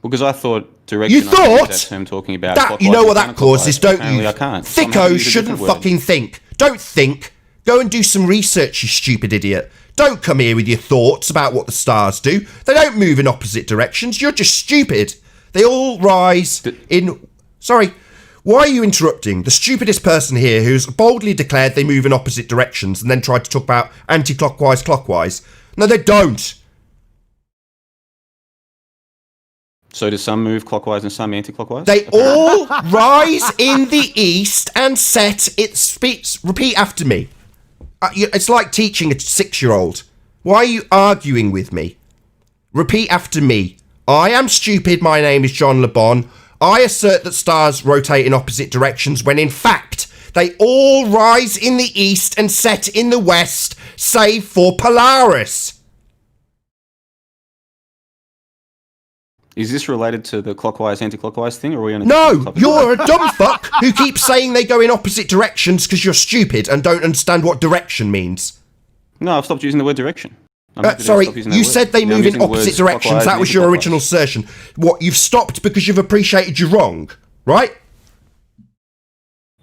Because I thought direction... You thought? That term talking about that, you know what that causes, don't you? I can't. Thickos shouldn't fucking think. Don't think. Go and do some research, you stupid idiot. Don't come here with your thoughts about what the stars do. They don't move in opposite directions. You're just stupid. They all rise in... Sorry. Why are you interrupting the stupidest person here who's boldly declared they move in opposite directions and then tried to talk about anti-clockwise, clockwise? No, they don't. So do some move clockwise and some anti-clockwise? They all rise in the east and set it speaks. Repeat after me. It's like teaching a 6-year-old. Why are you arguing with me? Repeat after me. I am stupid. My name is John Le Bon. I assert that stars rotate in opposite directions when in fact they all rise in the east and set in the west, save for Polaris. Is this related to the clockwise, anti-clockwise thing, or are we on a No, different topic? you're a dumb fuck who keeps saying they go in opposite directions because you're stupid and don't understand what direction means. No, I've stopped using the word direction. Sorry, you said they move in opposite directions. That was your original assertion. What, you've stopped because you've appreciated you're wrong, right?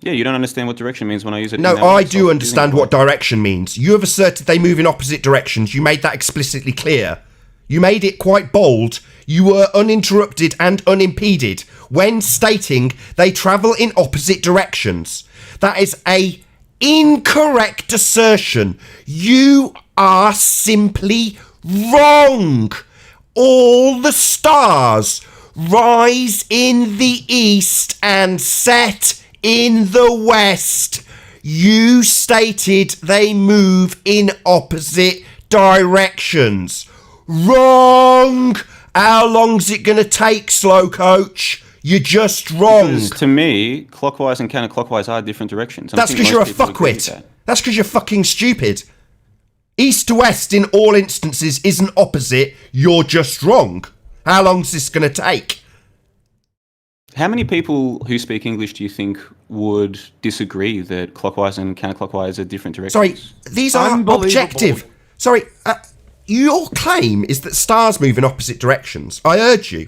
Yeah, you don't understand what direction means when I use it. No, I do understand what direction means. You have asserted they move in opposite directions. You made that explicitly clear. You made it quite bold. You were uninterrupted and unimpeded when stating they travel in opposite directions. That is a incorrect assertion. You are simply wrong. All the stars rise in the east and set in the west. You stated they move in opposite directions. Wrong. How long's it gonna take, slow coach? You're just wrong. Because to me, clockwise and counterclockwise are different directions. That's because you're a fuckwit. That's because you're fucking stupid. East to west in all instances isn't opposite. You're just wrong. How long's this going to take? How many people who speak English do you think would disagree that clockwise and counterclockwise are different directions? Sorry, these are objective. Sorry, your claim is that stars move in opposite directions. I urge you.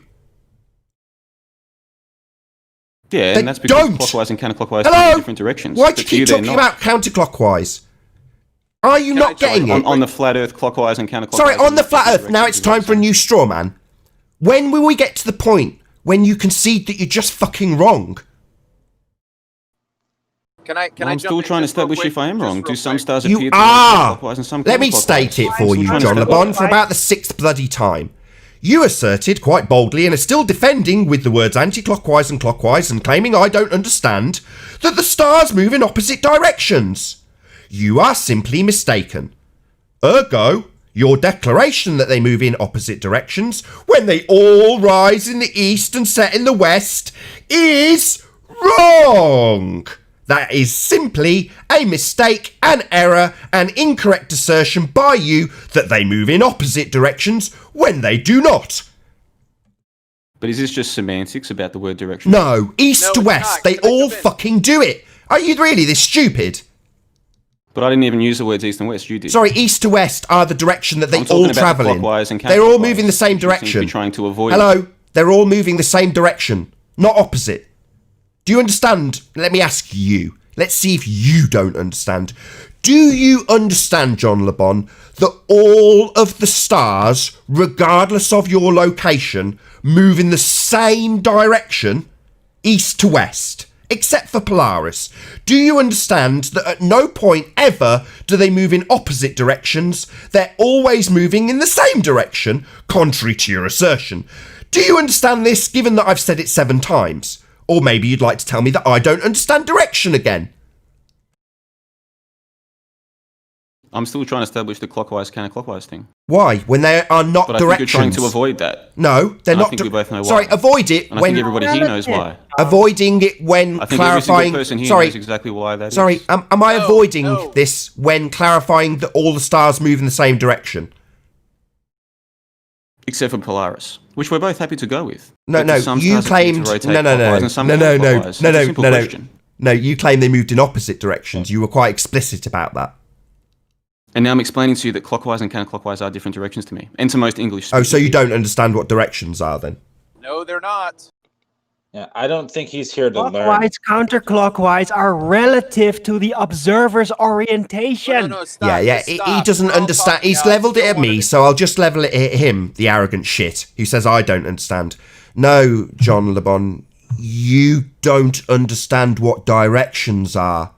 Yeah, and that's because clockwise and counterclockwise are different directions. Why do you keep talking about counterclockwise? Are you not getting it? On the flat Earth, clockwise and counterclockwise. Sorry, on the flat Earth. Now it's time for a new straw man. When will we get to the point when you concede that you're just fucking wrong? I'm still trying to establish if I am wrong. Do some stars appear You to are. clockwise and some Let me counterclockwise? state it for you, John Le Bon, for about the 6th bloody time. You asserted quite boldly and are still defending with the words anti-clockwise and clockwise and claiming I don't understand that the stars move in opposite directions. You are simply mistaken. Ergo, your declaration that they move in opposite directions when they all rise in the east and set in the west is wrong. That is simply a mistake, an error, an incorrect assertion by you that they move in opposite directions when they do not. But is this just semantics about the word direction? No, east to west, they all fucking do it. Are you really this stupid? But I didn't even use the words east and west, you did. Sorry, east to west are the direction that they all travel in. They're all moving the same direction. Trying to avoid Hello, they're all moving the same direction, not opposite. Do you understand? Let me ask you. Let's see if you don't understand. Do you understand, John Le Bon, that all of the stars, regardless of your location, move in the same direction, east to west? Except for Polaris. Do you understand that at no point ever do they move in opposite directions? They're always moving in the same direction, contrary to your assertion. Do you understand this, given that I've said it 7 times? Or maybe you'd like to tell me that I don't understand direction again. I'm still trying to establish the clockwise counterclockwise thing. Why? When they are not but directions. I think you're trying to avoid that. No, they're not. I think we both know why. Sorry, avoid it and when. I think everybody here knows why. Avoiding it when I think clarifying. Every single person here sorry, knows exactly why that sorry, is. am I avoiding this when clarifying that all the stars move in the same direction? Except for Polaris, which we're both happy to go with. No, you claimed. No. No, you claim they moved in opposite directions. You were quite explicit about that. And now I'm explaining to you that clockwise and counterclockwise are different directions to me, and to most English Oh, speakers. so you don't understand what directions are then? No, they're not. Yeah, I don't think he's here to learn. Clockwise, counterclockwise are relative to the observer's orientation. No, stop. Yeah. He doesn't understand. He's leveled it at me, so I'll just level it at him, the arrogant shit, who says I don't understand. No, John LeBon, you don't understand what directions are.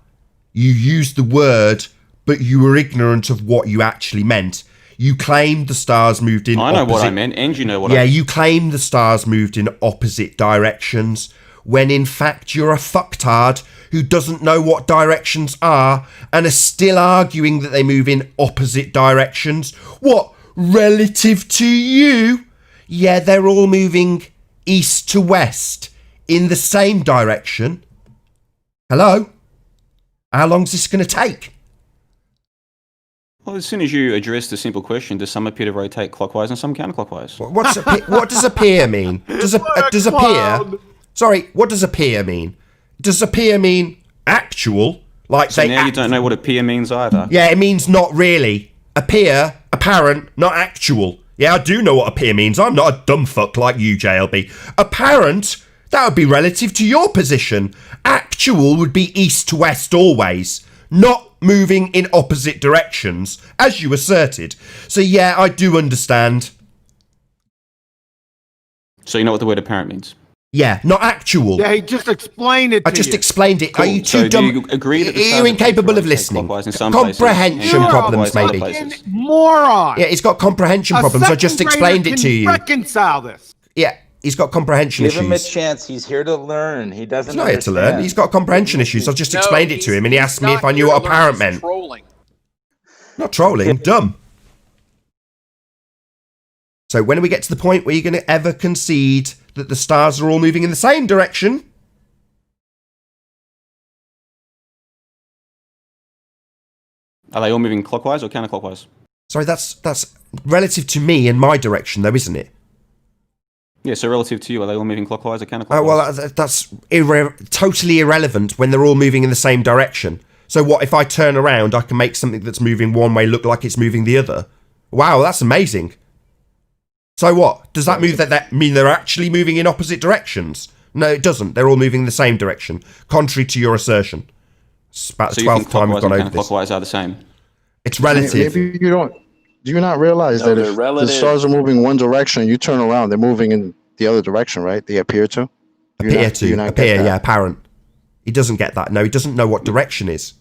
You used the word, but you were ignorant of what you actually meant. You claimed the stars moved in opposite... I know what I meant, and you know what I meant. Yeah, you claimed the stars moved in opposite directions, when in fact you're a fucktard who doesn't know what directions are and are still arguing that they move in opposite directions. What, relative to you? Yeah, they're all moving east to west in the same direction. Hello? How long's this going to take? Well, as soon as you address the simple question, does some appear to rotate clockwise and some counterclockwise? What does appear mean? Does appear? Sorry, what does appear mean? Does appear mean actual? Like so now you don't know what appear means either. Yeah, it means not really. Appear, apparent, not actual. Yeah, I do know what appear means. I'm not a dumb fuck like you, JLB. Apparent, that would be relative to your position. Actual would be east to west always, not moving in opposite directions, as you asserted. So yeah, I do understand. So you know what the word apparent means? Yeah, not actual. Yeah, he just explained it to I just you. explained it. Cool. Are you too dumb? Do you agree that the Are you stars incapable of rotate listening? clockwise in some Comprehension places and problems, counterclockwise in other maybe. places? Moron. Yeah, he's got comprehension problems. I just explained it to you. Reconcile this. Yeah, he's got comprehension Give issues. him a chance. He's here to learn. He doesn't. He's not here to learn. He's got comprehension issues. I just explained it to him, and he asked me if I knew what apparent meant. Trolling. Not trolling, dumb. So when do we get to the point where you're going to ever concede that the stars are all moving in the same direction? Are they all moving clockwise or counterclockwise? Sorry, that's relative to me and my direction, though, isn't it? Yeah, so relative to you, are they all moving clockwise or counterclockwise? Oh, well, that's totally irrelevant when they're all moving in the same direction. So what, if I turn around, I can make something that's moving one way look like it's moving the other? Wow, that's amazing. So what? Does that mean they're actually moving in opposite directions? No, it doesn't. They're all moving in the same direction, contrary to your assertion. It's about the 12th time we've gone over this. Clockwise are the same. It's relative. Maybe you don't. Do you not realize that if the stars are moving one direction, you turn around, they're moving in the other direction, right? They appear to. Appear, yeah, apparent. He doesn't get that. No, he doesn't know what direction is.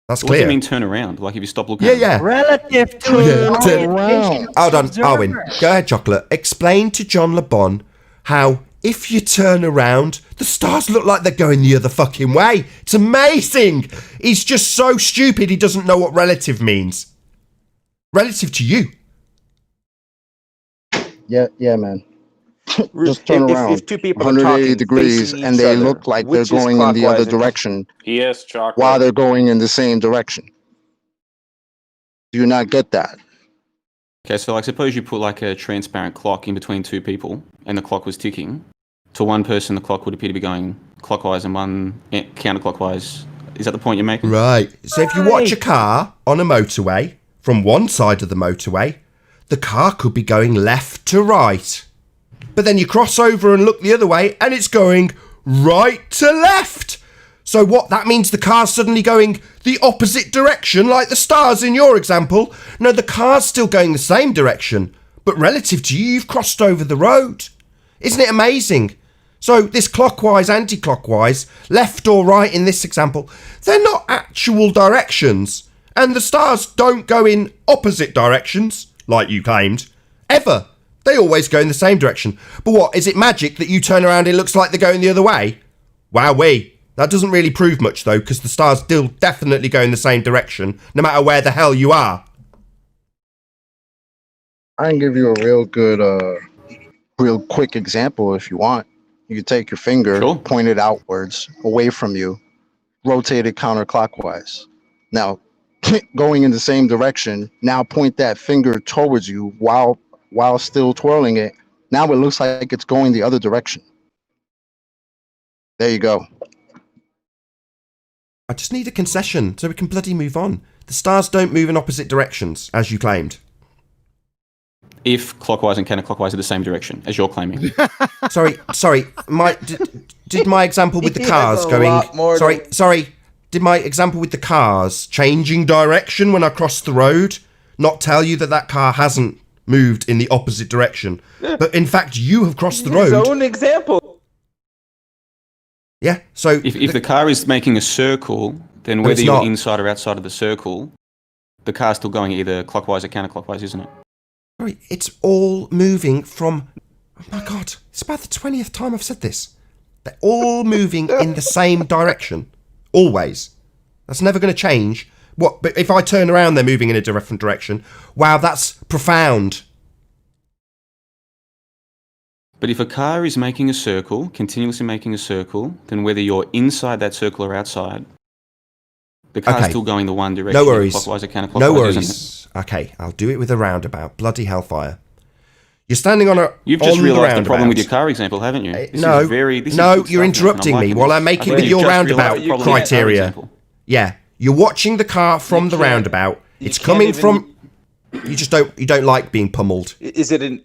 That's What does clear. it mean turn around? Like if you stop looking Yeah. Relative to Hold on, Arwin. Go ahead, Chocolate. Explain to John LeBon how if you turn around, the stars look like they're going the other fucking way. It's amazing. He's just so stupid he doesn't know what relative means. Relative to you. Yeah, man. Just turn around if two people 180 degrees and they look like they're going in the other direction Yes, chocolate. while they're going in the same direction. Do you not get that? Okay, so like suppose you put like a transparent clock in between two people and the clock was ticking. To one person, the clock would appear to be going clockwise and one counterclockwise. Is that the point you're making? Right. So if you watch a car on a motorway, from one side of the motorway, the car could be going left to right. But then you cross over and look the other way and it's going right to left. So what, that means the car's suddenly going the opposite direction like the stars in your example? No, the car's still going the same direction, but relative to you, you've crossed over the road. Isn't it amazing? So this clockwise, anti-clockwise, left or right in this example, they're not actual directions. And the stars don't go in opposite directions, like you claimed, ever. They always go in the same direction. But what, is it magic that you turn around and it looks like they're going the other way? Wowee. That doesn't really prove much though, because the stars still definitely go in the same direction, no matter where the hell you are. I can give you a real good, real quick example if you want. You can take your finger, point it outwards, away from you, rotate it counterclockwise. Now, going in the same direction, now point that finger towards you while still twirling it. Now it looks like it's going the other direction. There you go. I just need a concession so we can bloody move on. The stars don't move in opposite directions, as you claimed. If clockwise and counterclockwise are the same direction, as you're claiming. Sorry. Did my example with the cars going... Sorry. Did my example with the cars changing direction when I crossed the road not tell you that that car hasn't moved in the opposite direction? But in fact, you have crossed the road. His own example. Yeah, so... If the car is making a circle, then whether you're inside or outside of the circle, the car's still going either clockwise or counterclockwise, isn't it? Sorry, it's all moving from... Oh my God, it's about the 20th time I've said this. They're all moving in the same direction. Always. That's never going to change. What? But if I turn around, they're moving in a different direction. Wow, that's profound. But if a car is making a circle, continuously making a circle, then whether you're inside that circle or outside, the car's still going the one direction. No worries. Clockwise or counterclockwise, no worries. Isn't it? Okay, I'll do it with a roundabout. Bloody hellfire. You're standing on a... You've just realised the problem with your car example, haven't you? You're interrupting me while I'm making your roundabout criteria. Yeah, you're watching the car from the roundabout. It's coming from... You don't like being pummeled. Is it in...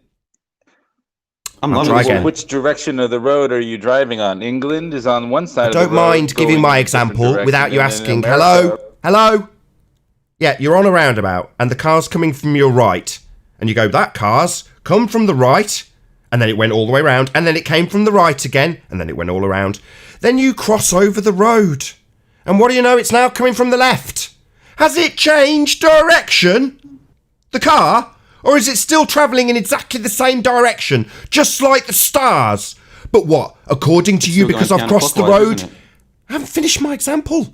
I'm not try again. Which direction of the road are you driving on? England is on one side of the road. I don't mind giving my example without you asking, hello? Yeah, you're on a roundabout, and the car's coming from your right. And you go, that car's come from the right, and then it went all the way around, and then it came from the right again, and then it went all around. Then you cross over the road. And what do you know? It's now coming from the left. Has it changed direction? The car? Or is it still travelling in exactly the same direction, just like the stars? But what, according to you, because I've crossed the road... I haven't finished my example.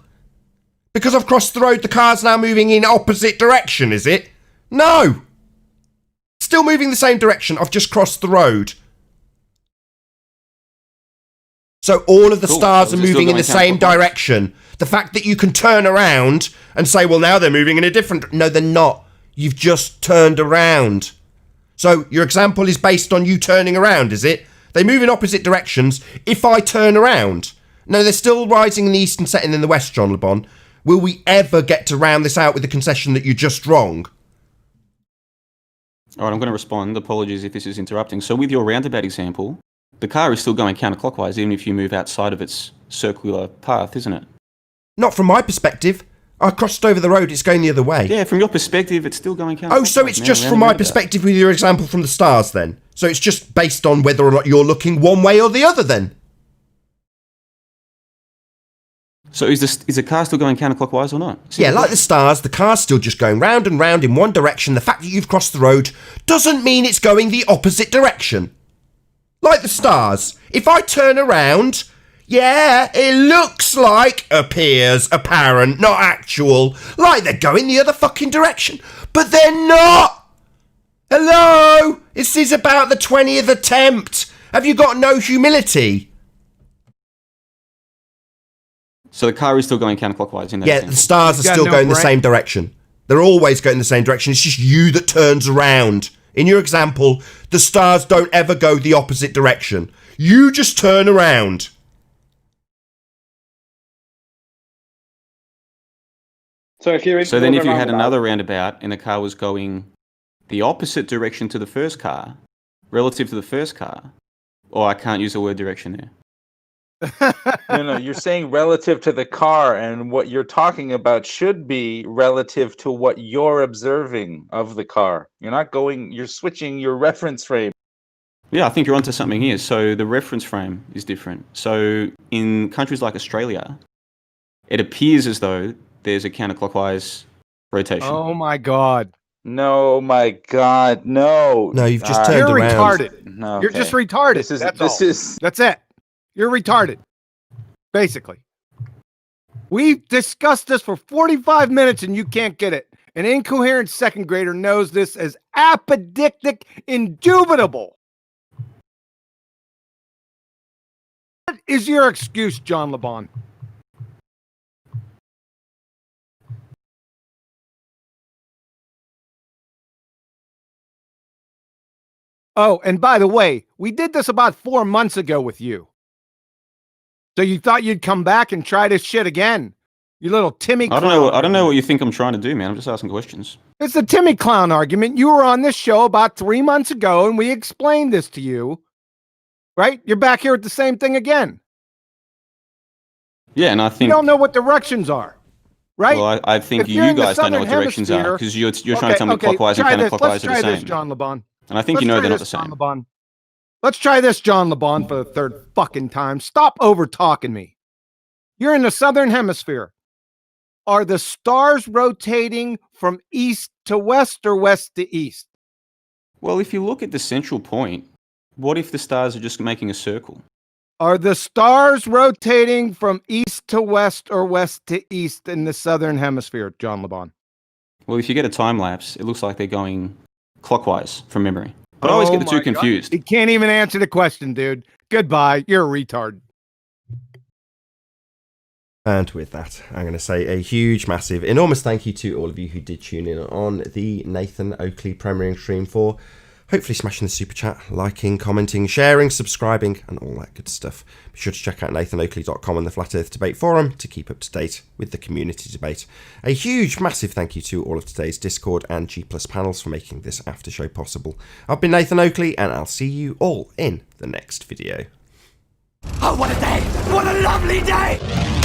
Because I've crossed the road, the car's now moving in opposite direction, is it? No! Still moving the same direction, I've just crossed the road. So all of the stars are moving in the same direction. The fact that you can turn around and say, well, now they're moving in a different... No, they're not. You've just turned around. So your example is based on you turning around, is it? They move in opposite directions if I turn around. No, they're still rising in the east and setting in the west, John Le Bon. Will we ever get to round this out with the concession that you're just wrong? All right, I'm going to respond. Apologies if this is interrupting. So with your roundabout example, the car is still going counterclockwise even if you move outside of its circular path, isn't it? Not from my perspective. I crossed over the road, it's going the other way. Yeah, from your perspective, it's still going counterclockwise. Oh, so it's just from my perspective with your example from the stars then? So it's just based on whether or not you're looking one way or the other then? So is the car still going counterclockwise or not? Yeah, like the stars, the car's still just going round and round in one direction. The fact that you've crossed the road doesn't mean it's going the opposite direction. Like the stars, if I turn around, yeah, it looks like, appears, apparent, not actual, like they're going the other fucking direction. But they're not! Hello? This is about the 20th attempt. Have you got no humility? So the car is still going counterclockwise in that sense. The stars are still going the same direction. They're always going the same direction. It's just you that turns around. In your example, the stars don't ever go the opposite direction. You just turn around. So then if you had another roundabout and the car was going the opposite direction to the first car, relative to the first car, or I can't use the word direction there. No, you're saying relative to the car, and what you're talking about should be relative to what you're observing of the car. You're switching your reference frame. Yeah, I think you're onto something here. So the reference frame is different. So in countries like Australia, it appears as though there's a counterclockwise rotation. Oh my God. No, my God, no. No, you've just turned You're around. retarded. No, You're just retarded. That's it. You're retarded. Basically. We've discussed this for 45 minutes and you can't get it. An incoherent second grader knows this as apodictic indubitable. What is your excuse, John Le Bon? Oh, and by the way, we did this about 4 months ago with you. So you thought you'd come back and try this shit again. You little Timmy I clown. don't know what you think I'm trying to do, man. I'm just asking questions. It's the Timmy clown argument. You were on this show about 3 months ago, and we explained this to you. Right? You're back here at the same thing again. Yeah, and I think you don't know what directions are. Right? Well, I think If you're you in the guys don't know what Southern directions are Hemisphere- because you're trying to tell me clockwise and counterclockwise Let's are try the this, same. John LeBon. And I think you know they're not the same. Let's try this, John LeBon, for the third fucking time. Stop over talking me. You're in the Southern Hemisphere. Are the stars rotating from east to west or west to east? Well, if you look at the central point, what if the stars are just making a circle? Are the stars rotating from east to west or west to east in the Southern Hemisphere, John LeBon? Well, if you get a time lapse, it looks like they're going clockwise from memory. But I always get the two confused. He can't even answer the question, dude. Goodbye. You're a retard. And with that, I'm going to say a huge, massive, enormous thank you to all of you who did tune in on the Nathan Oakley premiering stream for hopefully smashing the super chat, liking, commenting, sharing, subscribing, and all that good stuff. Be sure to check out nathanoakley.com and the Flat Earth Debate Forum to keep up to date with the community debate. A huge, massive thank you to all of today's Discord and G+ panels for making this after show possible. I've been Nathan Oakley, and I'll see you all in the next video. Oh, what a day! What a lovely day!